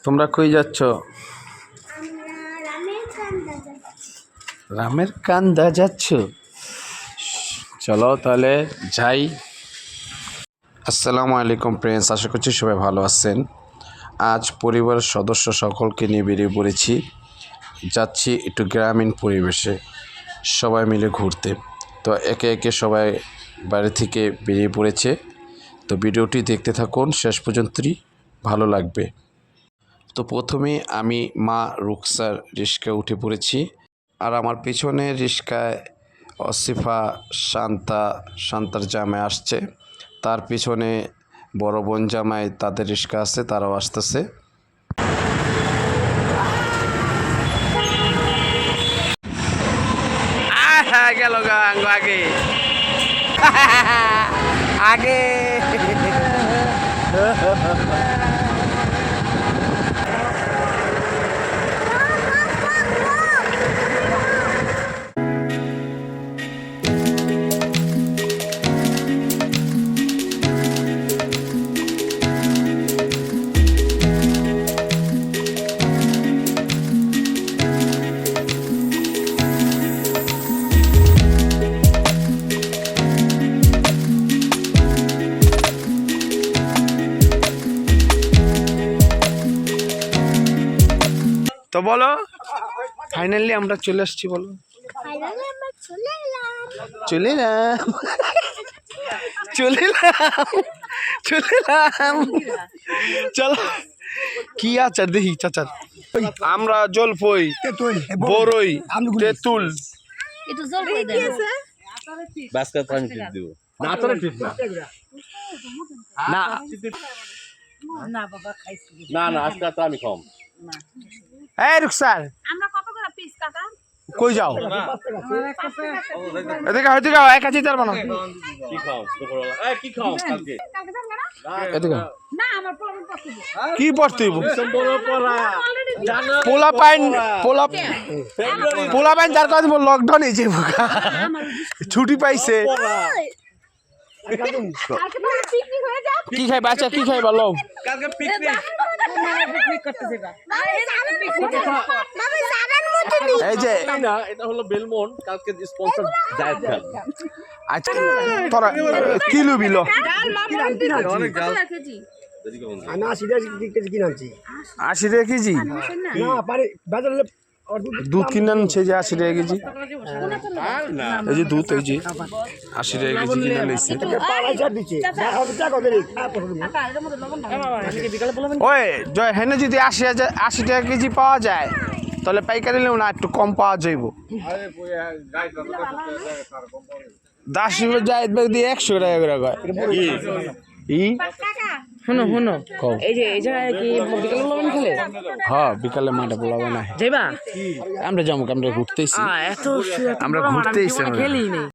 তোমরা কই যাচ্ছ? রামের কান্দা যাচ্ছ? চলো তাহলে যাই। আসসালামু আলাইকুম ফ্রেন্ডস, আশা করছি সবাই ভালো আছেন। আজ পরিবারের সদস্য সকলকে নিয়ে বেরিয়ে পড়েছি। যাচ্ছি একটু গ্রামীণ পরিবেশে সবাই মিলে ঘুরতে। তো একে একে সবাই বাড়ি থেকে বেরিয়ে পড়েছে। তো ভিডিওটি দেখতে থাকুন, শেষ পর্যন্তই ভালো লাগবে। তো প্রথমে আমি মা রুকসার রিস্কায় উঠে পড়েছি, আর আমার পেছনে রিস্কায় অসিফা, শান্তার জামাই আসছে। তার পিছনে বড় বোন জামাই, তাদের রিস্কা আছে, তারাও আসতেছে। গেল আগে আগে তো বলো, ফাইনালি আমরা চলে আসছি। বলো, চলে এলাম চলো। কি আচার দেখি চাচার? আমরা জলপই, বড়ই, তেঁতুল। আমি কম। এই রুকসার, কই যাও? এদিকে এদিকে এক কাছে তার বানো। কি পড়তে পোলা পাইন যার কাছে লকডাউন হয়েছে, ছুটি পাইছে। কি খাই বাচ্চা, কি খাই বলো? এই যে এটা হলো বেলমন, কালকে স্পন্সর জায়েদ খান। আচ্ছা তোরা কি লুবি লো? 80 টাকা কেজি। দুধ কিনে আনছে যে 80 টাকা কেজি। এই যে দুধ, এই যে 80 টাকা কেজি কিনে নিয়েছে। ওই জয়, হেন যদি 80 টাকা কেজি পাওয়া যায়, তাহলে পাইকারি নেও না, একটু কম পাওয়া যাইব। 10 জায়েদ ব্যাগ দিয়ে 100 টাকা করে কয়। শুনো এই যে এই জায়গায় কি বিকালে লবণ খেলে? হ্যাঁ, বিকালে মাঠে পোলাবো না যাইবা? আমরা যাবো, আমরা ঘুরতেইছি, আমরা ঘুরতেইছি। খেলি নেই।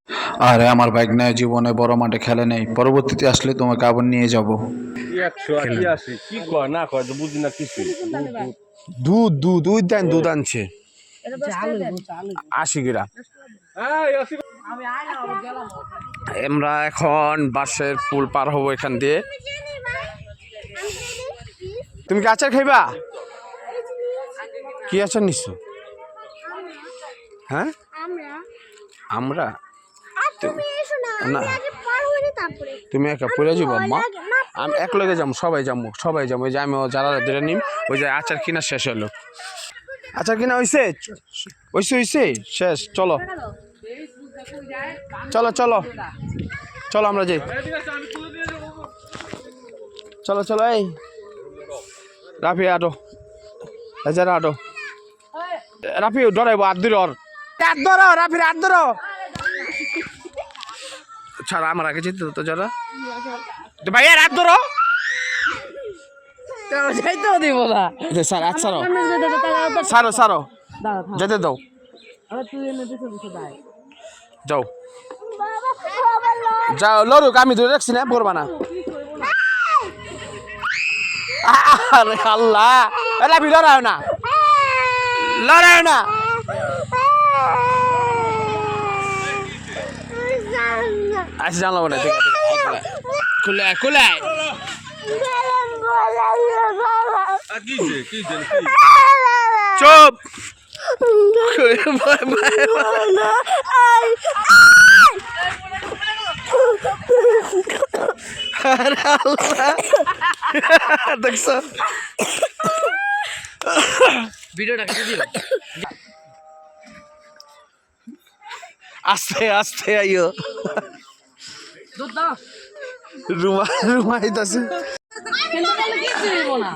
আরে আমার বাইক নাই, জীবনে বড় মাঠে খেলে নেই। পরবর্তীতে আসলে তোমাকে আবার নিয়ে যাব। দুধ আনছে 80 গ্রাম। আমরা এখন বাসের পুল পার হবো এখান দিয়ে। তুমি কি আচার খাইবা? কি আচার নিচ্ছ? হ্যাঁ, আমরা না, তুমি একা পড়ে যাবো আম্মা। আমি এক লগে যাবো, সবাই যাবো। ওই যে আমি যারা ধরে নিম, ওই যে আচার কিনা শেষ হলো। আচার কিনা হয়েছে শেষ। চলো আমরা যাই। চলো এই রাফি আটো, আটো রাফি ডরাইবো। হাত ধরো, রাফির হাত ধরো। ছাড়া আমার আগে যেতে তো যারা ভাইয়া হাত ধরো। স্যার আচ্ছা সারো যেতে দাও। যাও লড়ুক, আমি ধরে রাখছি না, পড়বা না। আরে আল্লাহ, রাফি লড়াও না। আচ্ছা জানলাম না, ঠিক আছে। খুলে চুপ দেখছ ভিডিওটা কেটে দিও আস্তে আস্তে আইও দুধ দাও রুমা আইতাছে কিন্তু বলে কি দিব না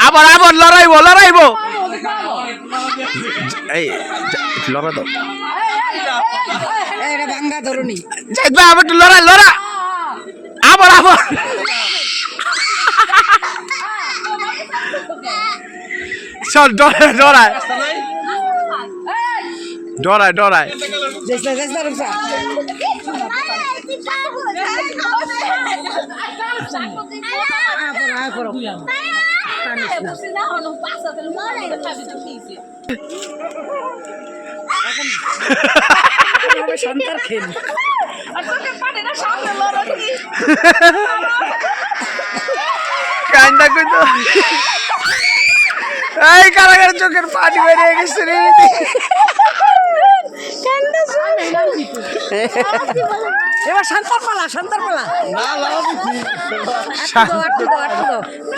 আবার আবার লড়াইবো এই লড়া দাও এটা ভাঙ্গা ধরুনি যাইবা আবার একটু লড়া আবার চল ডরায় চেষ্টা রুসা সন্তান খেল কান্না কইতো এই কারাগার চোখের পানি বেরিয়ে গেছে রে এবার সন্তান পালা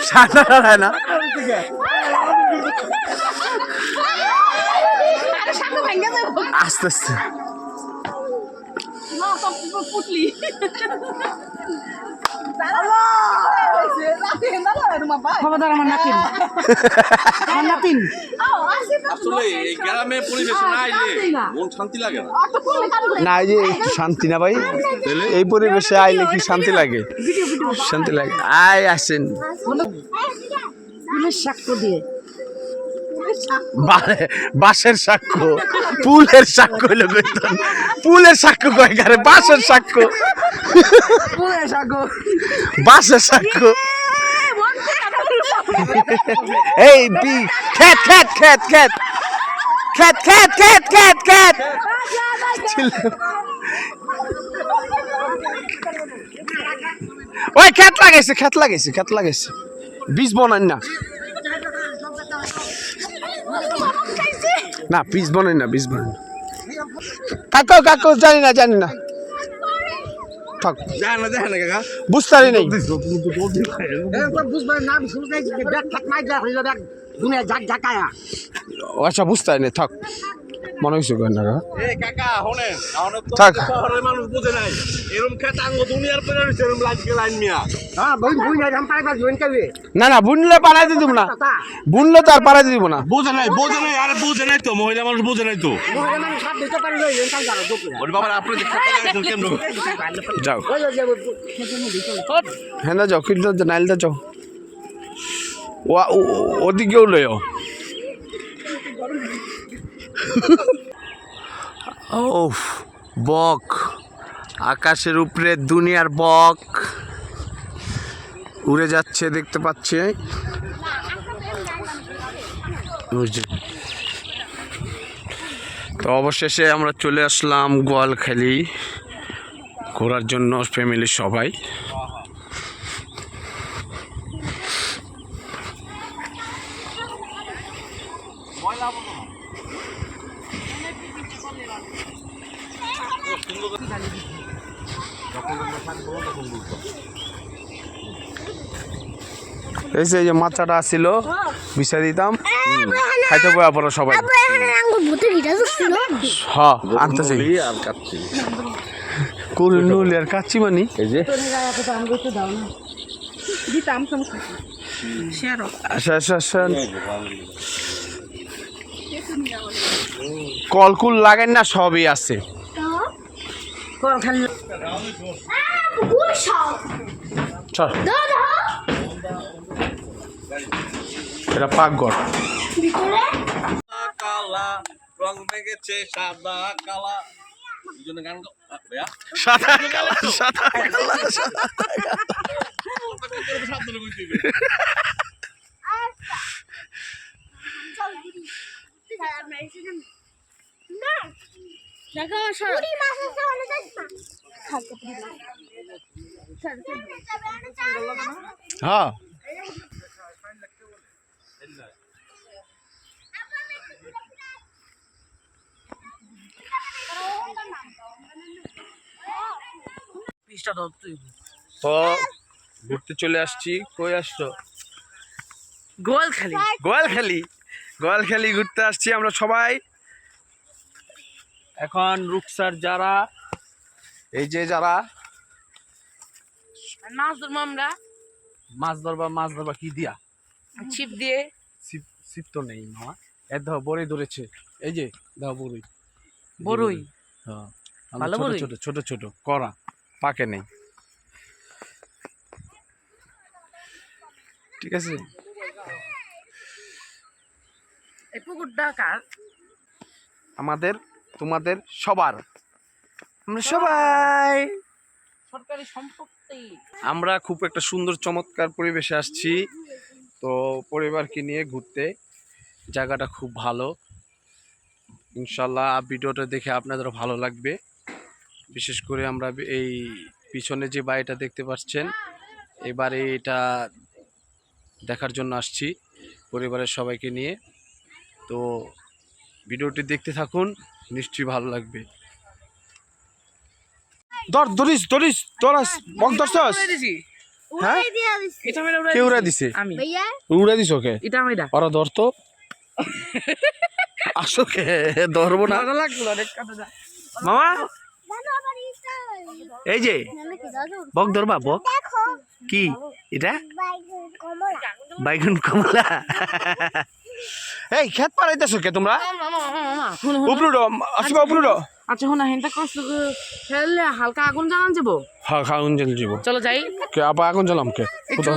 সাঁতার হয় না আস্তে আস্তে খবরদার আমার নাতিন আসলে এই গ্রামে পরিবেশ না আইলে মন শান্তি লাগে না। না এই যে একটু শান্তি না ভাই এই পরিবেশে আইলে কি শান্তি লাগে আসেন পুলিশ সাক্ষ্য দিয়ে বাঁশের সাক্ষ্য পুলের সাক্ষ্য হইলো কইতাম পুলের সাক্ষ্য কয় গারে বাঁশের সাক্ষ্য বাঁশের সাক্ষ্য এই বি খেত ওই খেত লাগাইছে বীজ বনান না বীজ বনাই না কাকু জানি না থাক বুঝতারি নেই আচ্ছা বুঝতারি নেই থাক মনে হয়েছে না এই কাকা শুনেন থাক শহরের মানুষ বুঝে নাই এরকম খেত আঙ্গ দুনিয়ার পরে রইছে এরকম লাইন মিয়া না বুনলে পাড়াইতে দিব না বুনলে তো আর পাড়াইতে দিব না বুঝে নাই আরে বুঝে নাই তো মহিলা মানুষ বুঝে নাই তো ওরে বাবা আপনি যে খেতে লাগাইছেন কেমন যাও হ্যাঁ না যাও কিন্তু নাইলটা যাও ওদিকেও লয় ও বক আকাশের উপরে দুনিয়ার বক উড়ে যাচ্ছে দেখতে পাচ্ছি তো অবশেষে আমরা চলে আসলাম গোয়ালখালী ঘোরার জন্য ফ্যামিলির সবাই এই যে মাথাটা আসছিল বিছা দিতাম খাইতে বয়া পড়ো সবাই হ্যাঁ আনতে চাই নুলি আর কাচ্চি মানি এই যে আচ্ছা কলকুল লাগেন না সবই আছে চল এটা পাকঘর কালা রং মেঘেছে সাদা কালা দুজনে গান ভাইয়া সাদা কালা হ্যাঁ মাছটা ধর তুই। তো ঘুরতে চলে আসছি। কই আসছো? গোয়ালখালি। গোয়ালখালি ঘুরতে আসছি আমরা সবাই। এখন রুকসার যারা এই যে যারা মাছ ধরবো আমরা মাছ ধরবা কি দিয়া? ছিপ দিয়ে। ছিপ তো নেই মামা। দেখো বড়ই ধরেছে, এই যে দেখো বড়ই। বড়ই? হ্যাঁ, ভালো ছোট বড়ই? ছোট ছোট ছোট করা, পাকে নেই। ঠিক আছে, এই পুকুরটা কার? আমাদের, তোমাদের, সবার। আমরা সবাই সরকারি সম্পত্তি। আমরা খুব একটা সুন্দর চমৎকার পরিবেশে আসছি। তো পরিবারকে নিয়ে ঘুরতে, জায়গাটা খুব ভালো। ইনশাল্লাহ ভিডিওটা দেখে আপনাদেরও ভালো লাগবে। বিশেষ করে আমরা এই পিছনে যে বাড়িটা দেখতে পাচ্ছেন, এই বাড়িটা দেখার জন্য আসছি পরিবারের সবাইকে নিয়ে। তো ভিডিওটি দেখতে থাকুন, নিশ্চয়ই ভালো লাগবে। ধরিস বক ধরছস? হ্যাঁ, এটা মেরে কে উড়া দিছে? আমি। উড়া দিছ কে? এটা আমি দা। ওরা ধরতো আসো কে ধরবো না ভালো লাগলো অনেক কথা। মামা। এই যে বক ধরবা, বক কি এটা? বাইগুন কমলা। এই খেত পারাইতেছো কে তোমরা? উপরুডো আসবা, উপরুডো। আচ্ছা শোনা হেনটা কষ্ট খেললে হালকা আগুন জ্বালান যাবো। হ্যাঁ, আগুন জ্বালিয়ে যাব। চলো যাই। কে আবার আগুন জ্বালাম কে? একটু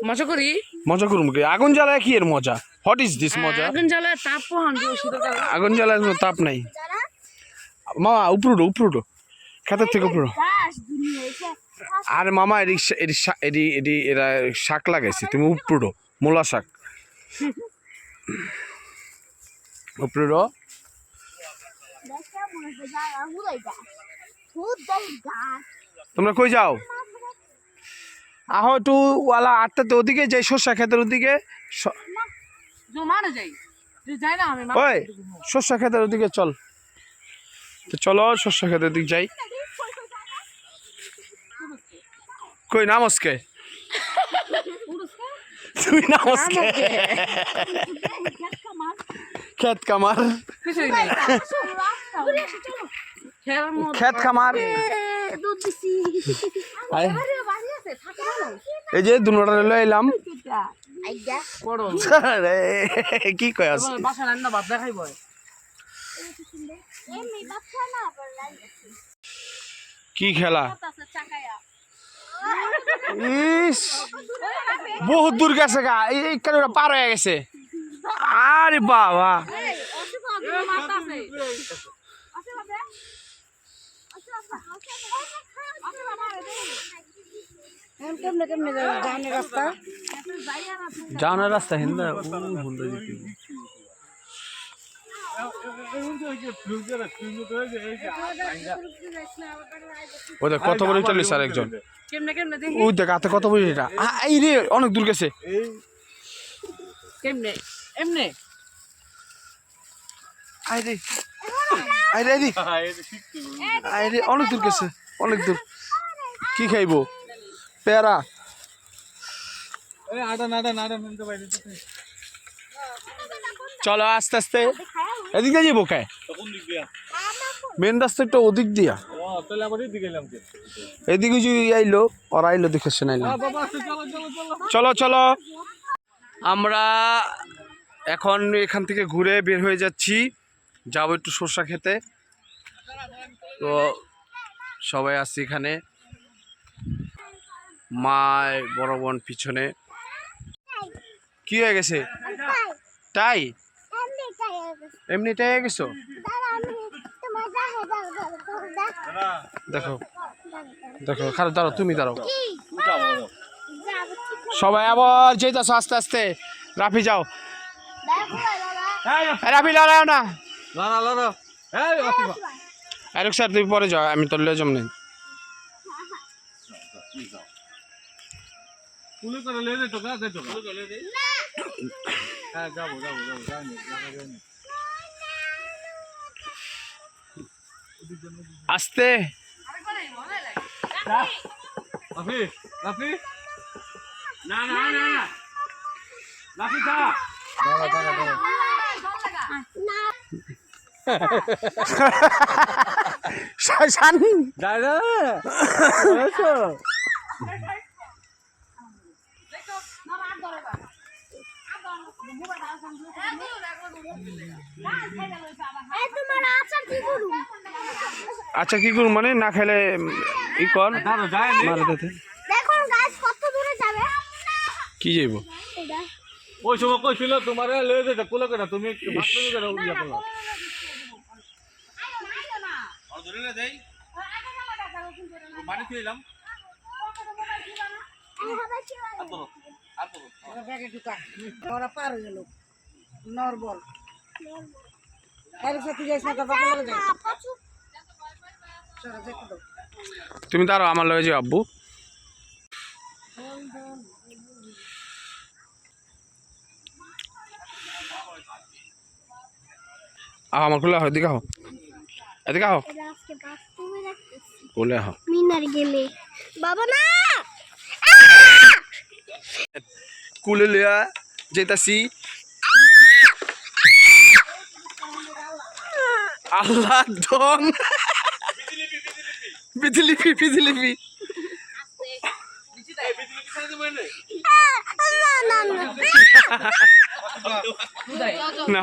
মজা করি। মজা করুম কে? আগুন জ্বালায় কি এর মজা? হোয়াট ইজ দিস মজা? আগুন জ্বালায় তাপ পোহান শীতকাল। আগুন জ্বালায় কোনো তাপ নাই মামা। উপরুডো খেতের থেকে উপরুডো। আরে মামা এরা শাক লাগাইছে, তুমি উপরুডো। মূলা শাক উপরুডো। তোমরা কই যাও? আহো একটু ওয়ালা আটটাতে ওদিকে যাই, শস্যা ক্ষেতের ওদিকে। মানে যাই যাই না আমি। ওই শস্যা ক্ষেতের ওদিকে চল। তো চলো শস্যা ক্ষেতের দিকে যাই। কই নামসকে? তুই নামসকে? ক্ষেত কামার, ক্ষেত খামার। এই যে দুনোটা লয়ে এলাম। কি কয় আছে? বাসা রান্না ভাত দেখাইব। কি খেলা? ইস বহুত দূর গেছে গা, এই কেন পার হয়ে গেছে। আরে বাবা, যাওয়ার রাস্তা হিন্দা ওই দেখ কত বড় চল্লিশ আর একজন। ওই দেখ হাতে কত বড় এটা। এই রে অনেক দূর গেছে। কেমনে এমনে আইরে অনেক দূর গেছে, অনেক দূর। কি খাইবো? পেয়ারা? চলো আস্তে আস্তে। এদিক দিয়ে যাবো কে? মেন রাস্তা একটা ওদিক দিয়া। এদিকে যদি আইলো, ওরা আইলো দেখে সে নাইলো। চলো চলো, আমরা এখন এখান থেকে ঘুরে বের হয়ে যাচ্ছি, যাবো একটু সরষা খেতে। তো সবাই আসছি এখানে, মায় বড় বোন পিছনে। কি হয়ে গেছে? তাই এমনিটাই হয়ে গেছো? দেখো দেখো, খারাপ দাঁড়াও, তুমি দাঁড়াও। সবাই আবার যেতেছো আস্তে আস্তে। রাফি যাও, রাফি লড়াও না। আরেক স্যার তুমি পরে যাও, আমি তো লেজম নেই। আস্তে রাফি রাফি না না না না রাফি যা দাদা আচ্ছা কি করুন মানে না খেলে ই কর মারে দিতে দেখুন গাছ কত দূরে যাবে কি যাইব এটা ওই সময় কইছিল তোমারে লয়ে যেতে কোলে করে তুমি বাথরুমে করে উড়িয়া পড়ো আর ধরে না দেই পানি খেলাম আর ধরো আর ধরো ব্যাগে ঢুকা ওরা পার হয়ে গেল নরবল এর সাথে যাইছ না কথা বলে যাই চলো দেখো দাও তুমি তার আমার লগে যাও আব্বু আমার খুলে হয় এদিকে আহ এদিকে আহ এটা আজকে বাথরুমে রাখতেছি বলে আহ মিনার গেলে বাবা না কুলে লিয়া যেতাছি আল্লাহ দম বিজলিপি বিজলিপি না না না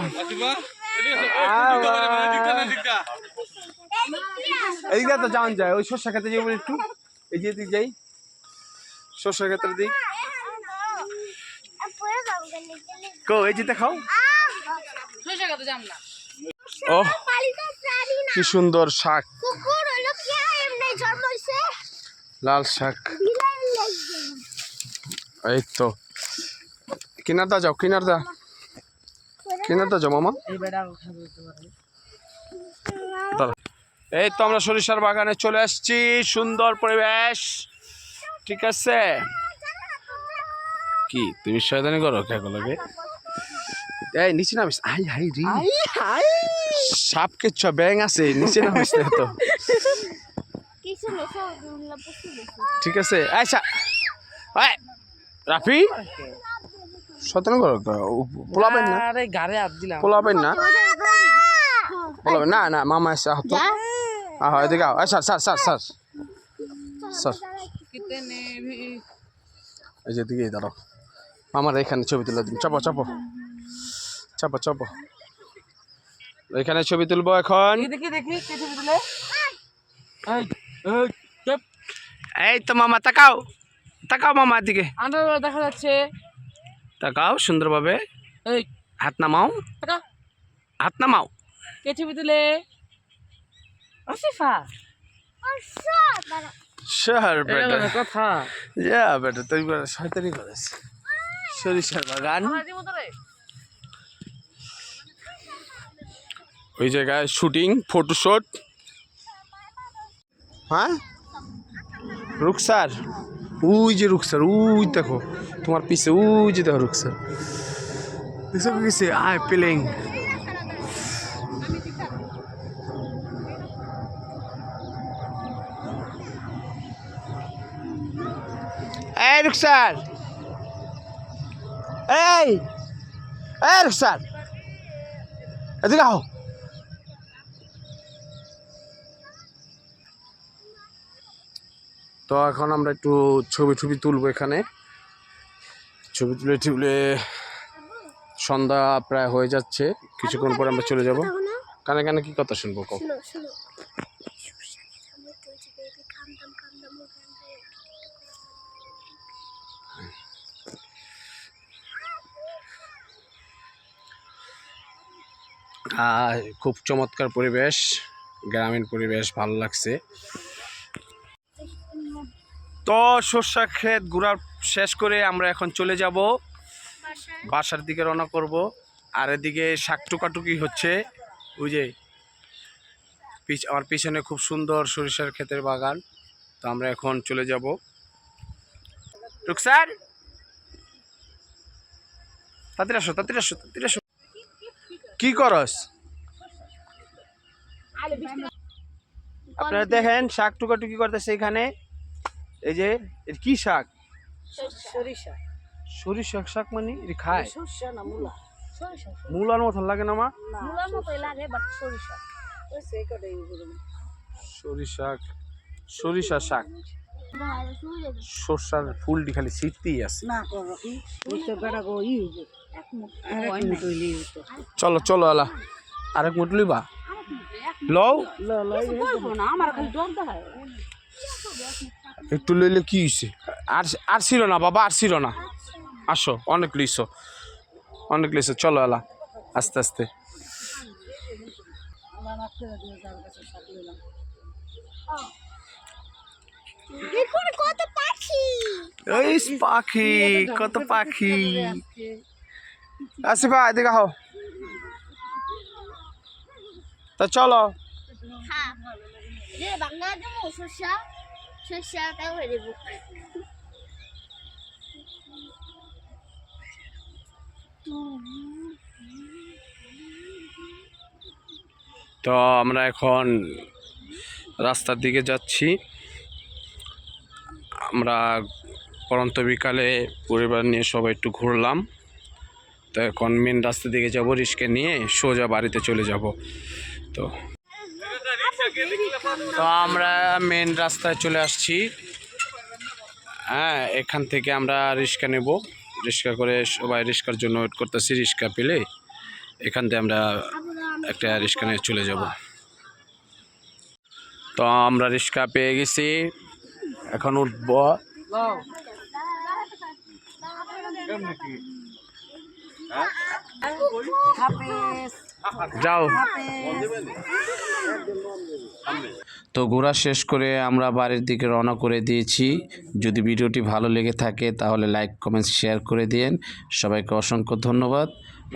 এদিকে তো যাওয়া যায় ওই সর্ষা খেতে যাবো একটু এই যে দিক যাই সর্ষা খেতের দিক পড়ে যাও কো এই যে দেখাও ও পালিত প্রাণী না কি সুন্দর শাক কুকুর হলো কি এমনি জন্ম হইছে লাল শাক বিলাই লাগবে এই তো কিনারদা যাও কিনারদা কিনারদা যাও মামা এই বেড়া খাবে দাঁড়া। এই তো আমরা সরিষার বাগানে চলে আসছি সুন্দর পরিবেশ ঠিক আছে কি তুমি শয়তানি করো কেন লাগে এই নিচে নামিস আই হাই রি সাপ কেচ্ছা ব্যাং আছে নিচে নামিস না তো কিছু নেছো দুলা পুষি নেছো ঠিক আছে আচ্ছা এই রাফি শয়তানি করো পোলাবেন না আরে গারে হাত দিলাম পোলাবেন না পোলাবেন না না মামা এসে আহ তো আহ এদিকে আও sir sir sir sir sir এই যে দিকে দাঁড়াও আমার এখানে ছবি তুলে দিন চাপো চাপো চাপো চাপো এখানে ছবি তুলবো এখন দেখি দেখি কে ছবি দিলে এই এই চুপ এই তো মামা তাকাও তাকাও মামার দিকে আন্ডারওয়্যার দেখা যাচ্ছে তাকাও সুন্দরভাবে এই হাত নামাও টাকা হাত নামাও কে ছবি দিলে আসিফা শহর এটা বেটা কোনো কথা যা বেটা তুই বেটা শয়তানি করিস সরিষার বাগান ওই জায়গায় শুটিং ফটোশুট হ্যাঁ রুকসার ওই যে রুকসার ওই দেখো তোমার পিছে ওই যে দেখো রুকসার দেখছো কিসে আয় প্লেইং এই রুকসার এই এই রুকসার এদিকে আও তো এখন আমরা একটু ছবি টবি তুলবো এখানে ছবি তুলে টুলে সন্ধ্যা প্রায় হয়ে যাচ্ছে কিছুক্ষণ পরে আমরা চলে যাব কানে কানে কি কথা শুনবো কও শুনো শুনো খুব চমৎকার পরিবেশ গ্রামীণ পরিবেশ ভালো লাগছে তো সর্ষা ক্ষেত ঘোরার শেষ করে আমরা এখন চলে যাব বাসার দিকে রওনা করব আর এদিকে শাক টুকাটুকি হচ্ছে ওই যে আমার পিছনে খুব সুন্দর সরিষার ক্ষেতের বাগান তো আমরা এখন চলে যাব রুকসার তাড়াতাড়ি আসো তাড়াতাড়ি আসো তাড়াতাড়ি আসো কি করস আপনারা দেখেন শাক টুকাটুকি করতেছে এখানে এই যে এর কি শাক? সরিষা সরিষা শাক মানে এটা খায়? সরষা না মূলা সরিষা মূলার মতন লাগে না মা? মূলার মতোই লাগে বাট সরিষা ওই সে কটাই সরিষা শাক সরষার ফুলটি খালি ছিটতেই আছে। না করো কি ওই তো বেড়া গো ই হইবে এক মুঠ হইলি তো চলো চলো আলা আরেক মুঠ লইবা লও না আমার খালি ডর দেখায়। একটু লইলে কি হইছে? আর ছিল না বাবা, আর ছিল না। আসো, অনেক লইছো অনেক লইছো, চলো আলা আস্তে আস্তে। এরপরে কত পাখি এই পাখি, কত পাখি। আসিফা এদিকে আহ, তা চলো। হ্যাঁ যে বাংলা দেবো সরষা সরষাটাও হয়ে দেবো তো আমরা এখন রাস্তার দিকে যাচ্ছি। আমরা পরন্ত বিকালে পরিবার নিয়ে সবাই একটু ঘুরলাম। তো এখন মেন রাস্তার দিকে যাব, রিস্কা নিয়ে সোজা বাড়িতে চলে যাব। তো তো আমরা মেন রাস্তায় চলে আসছি। হ্যাঁ, এখান থেকে আমরা রিস্কা নেব, রিস্কা করে সবাই রিস্কার জন্য ওয়েট করতেছি। রিস্কা পেলে এখান থেকে আমরা একটা রিস্কা নিয়ে চলে যাব। তো আমরা রিস্কা পেয়ে গেছি, এখন উঠব। যাও। তো ঘোরা শেষ করে আমরা বাড়ির দিকে রওনা করে দিয়েছি। যদি ভিডিওটি ভালো লেগে থাকে তাহলে লাইক কমেন্ট শেয়ার করে দিন। সবাইকে অসংখ্য ধন্যবাদ।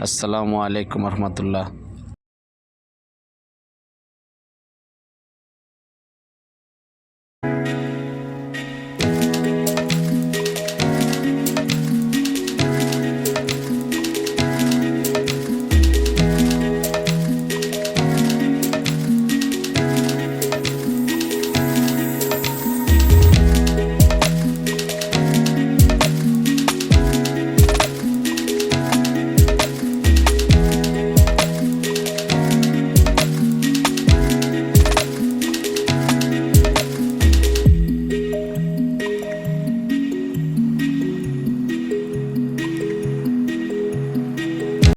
আসসালামু আলাইকুম রহমতুল্লাহ।